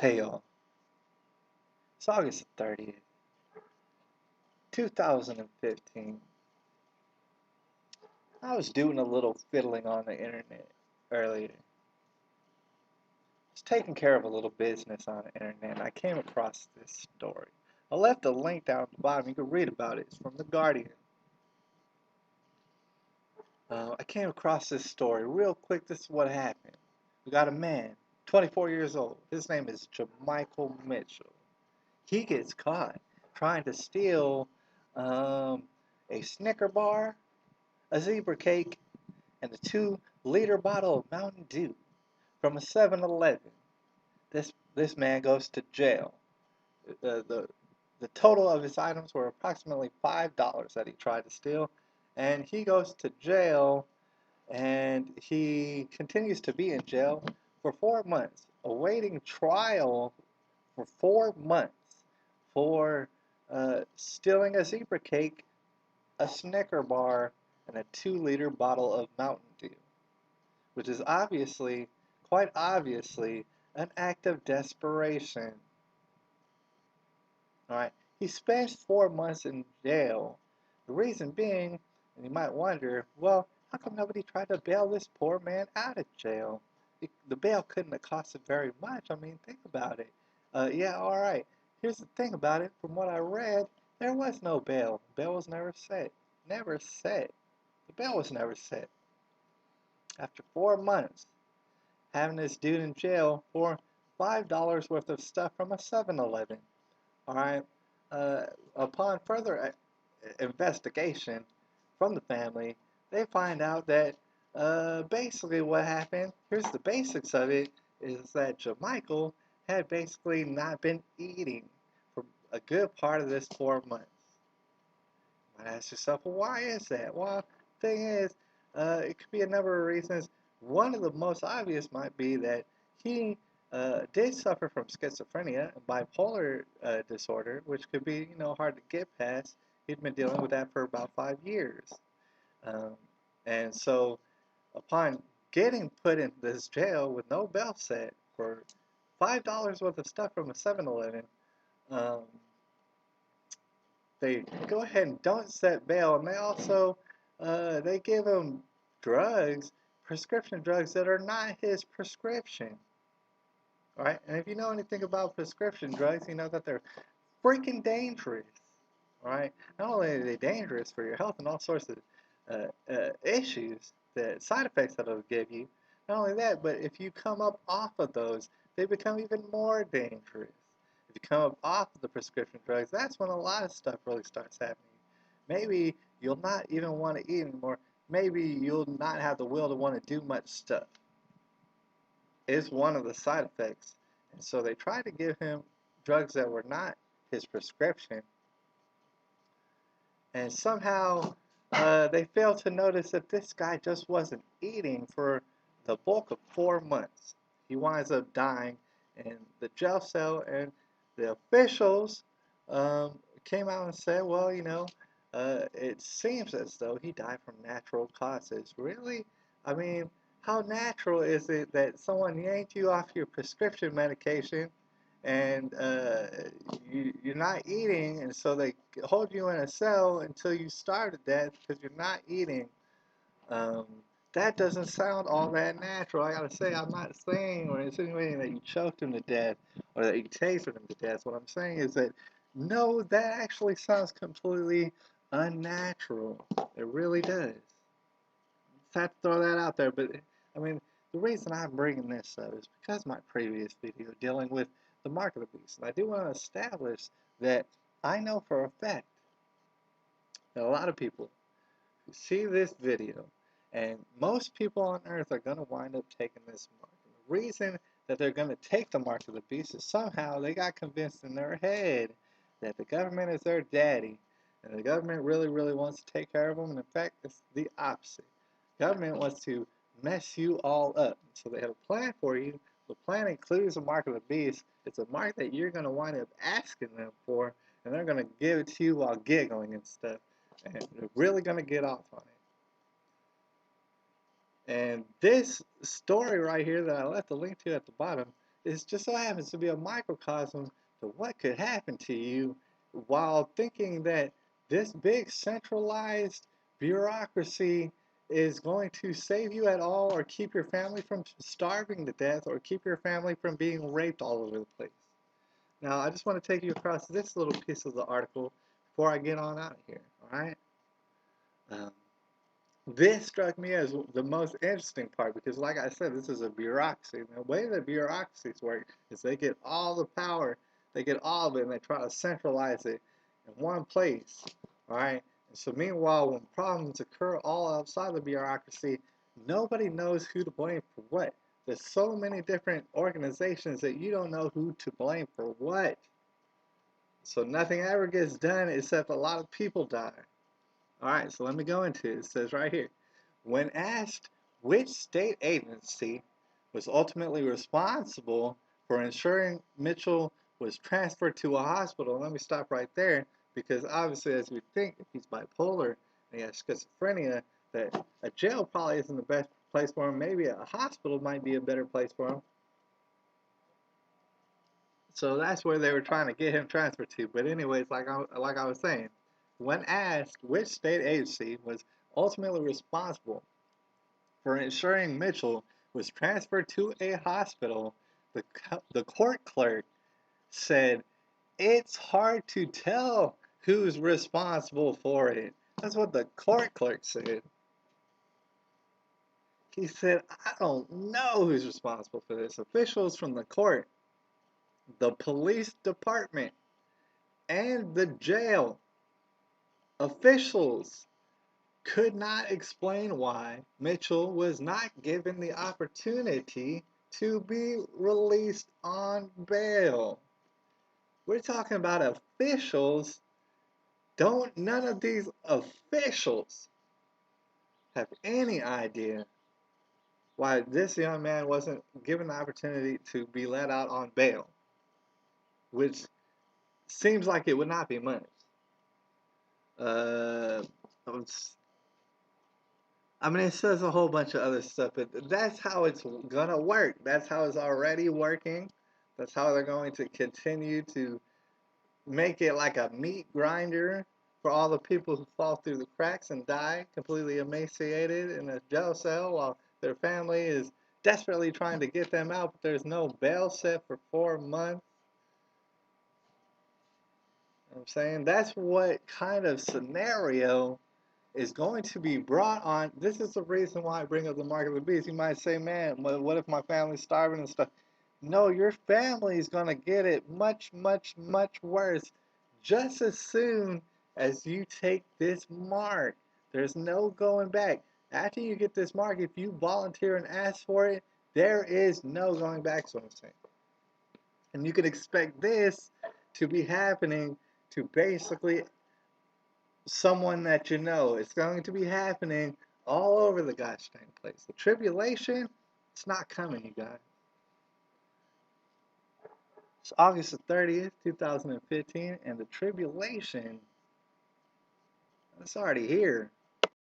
Hey y'all, it's August 30th, 2015. I was doing a little fiddling on the internet earlier. I was taking care of a little business on the internet and I came across this story. I left a link down at the bottom, you can read about it. It's from The Guardian. I came across this story real quick. This is what happened. We got a man, 24 years old. His name is Jamycheal Mitchell. He gets caught trying to steal a Snicker bar, a zebra cake, and a 2-liter bottle of Mountain Dew from a 7-Eleven. This man goes to jail. The total of his items were approximately $5 that he tried to steal, and he goes to jail, and he continues to be in jail for 4 months, awaiting trial for 4 months for stealing a zebra cake, a Snicker bar, and a 2-liter bottle of Mountain Dew, which is obviously, quite obviously, an act of desperation. Alright, he spends 4 months in jail. The reason being, and you might wonder, well, how come nobody tried to bail this poor man out of jail? The bail couldn't have costed very much. I mean, think about it. Yeah, alright. Here's the thing about it. From what I read, there was no bail. Bail was never set. Never set. The bail was never set. After 4 months, having this dude in jail for $5 worth of stuff from a 7-Eleven. Alright, upon further investigation from the family, they find out that basically what happened, here's the basics of it, is that Jamycheal had basically not been eating for a good part of this 4 months. You might ask yourself, well, why is that? Well, the thing is, it could be a number of reasons. One of the most obvious might be that he did suffer from schizophrenia and bipolar disorder, which could be, hard to get past. He'd been dealing with that for about 5 years. And so, upon getting put in this jail with no bail set for $5 worth of stuff from a 7-Eleven, they go ahead and don't set bail, and they also they give him drugs, prescription drugs that are not his prescription. Right? And if you know anything about prescription drugs, you know that they're freaking dangerous. Right? Not only are they dangerous for your health and all sorts of issues, the side effects that it'll give you, not only that, but if you come up off of those, they become even more dangerous. If you come up off of the prescription drugs, that's when a lot of stuff really starts happening. Maybe you'll not even want to eat anymore. Maybe you'll not have the will to want to do much stuff. Is one of the side effects. And so they tried to give him drugs that were not his prescription. And somehow they failed to notice that this guy just wasn't eating for the bulk of 4 months. He winds up dying in the jail cell, and the officials came out and said, well, it seems as though he died from natural causes. Really? I mean, how natural is it that someone yanked you off your prescription medication and you're not eating, and so they hold you in a cell until you starve to death because you're not eating? That doesn't sound all that natural. I gotta say, I'm not saying or insinuating that you choked him to death or that you tasered him to death. What I'm saying is that no, that actually sounds completely unnatural. It really does. Just have to throw that out there. But I mean, the reason I'm bringing this up is because of my previous video dealing with the mark of the beast. And I do want to establish that I know for a fact that a lot of people who see this video, and most people on earth are going to wind up taking this mark. And the reason that they're going to take the mark of the beast is somehow they got convinced in their head that the government is their daddy, and the government really, really wants to take care of them. And in fact, it's the opposite. The government wants to mess you all up. So they have a plan for you. The plan includes the mark of the beast. It's a mark that you're going to wind up asking them for, and they're going to give it to you while giggling and stuff. And they're really going to get off on it. And this story right here that I left the link to at the bottom it just so happens to be a microcosm to what could happen to you while thinking that this big centralized bureaucracy is going to save you at all or keep your family from starving to death or keep your family from being raped all over the place. Now, I just want to take you across this little piece of the article before I get on out of here, all right? Um, this struck me as the most interesting part because, like I said, this is a bureaucracy. And the way that bureaucracies work is they get all the power, they get all of it, and they try to centralize it in one place. All right. And so, meanwhile, when problems occur all outside the bureaucracy, nobody knows who to blame for what. There's so many different organizations that you don't know who to blame for what. So nothing ever gets done except a lot of people die. All right, so let me go into it. It says right here, when asked which state agency was ultimately responsible for ensuring Mitchell was transferred to a hospital, let me stop right there because obviously, as we think, if he's bipolar and he has schizophrenia, that a jail probably isn't the best place for him. Maybe a hospital might be a better place for him. So that's where they were trying to get him transferred to. But anyways, like I was saying, when asked which state agency was ultimately responsible for ensuring Mitchell was transferred to a hospital, the court clerk said, "It's hard to tell who's responsible for it." That's what the court clerk said. He said, "I don't know who's responsible for this. Officials from the court, the police department, and the jail officials could not explain why Mitchell was not given the opportunity to be released on bail." We're talking about officials. None of these officials have any idea why this young man wasn't given the opportunity to be let out on bail, which seems like it would not be much. Uh, I mean, it says a whole bunch of other stuff, but that's how it's gonna work. That's how it's already working. That's how they're going to continue to make it like a meat grinder for all the people who fall through the cracks and die completely emaciated in a jail cell while their family is desperately trying to get them out, but there's no bail set for 4 months. You know what I'm saying that's what kind of scenario is going to be brought on. This is the reason why I bring up the mark of the beast. You might say, man, what if my family's starving and stuff? No, your family is going to get it much, much, much worse just as soon as you take this mark. There's no going back. After you get this mark, if you volunteer and ask for it, there is no going back, so I'm saying. And you can expect this to be happening to basically someone that you know. It's going to be happening all over the gosh dang place. The tribulation, it's not coming, you guys. It's August the 30th, 2015, and the tribulation, it's already here.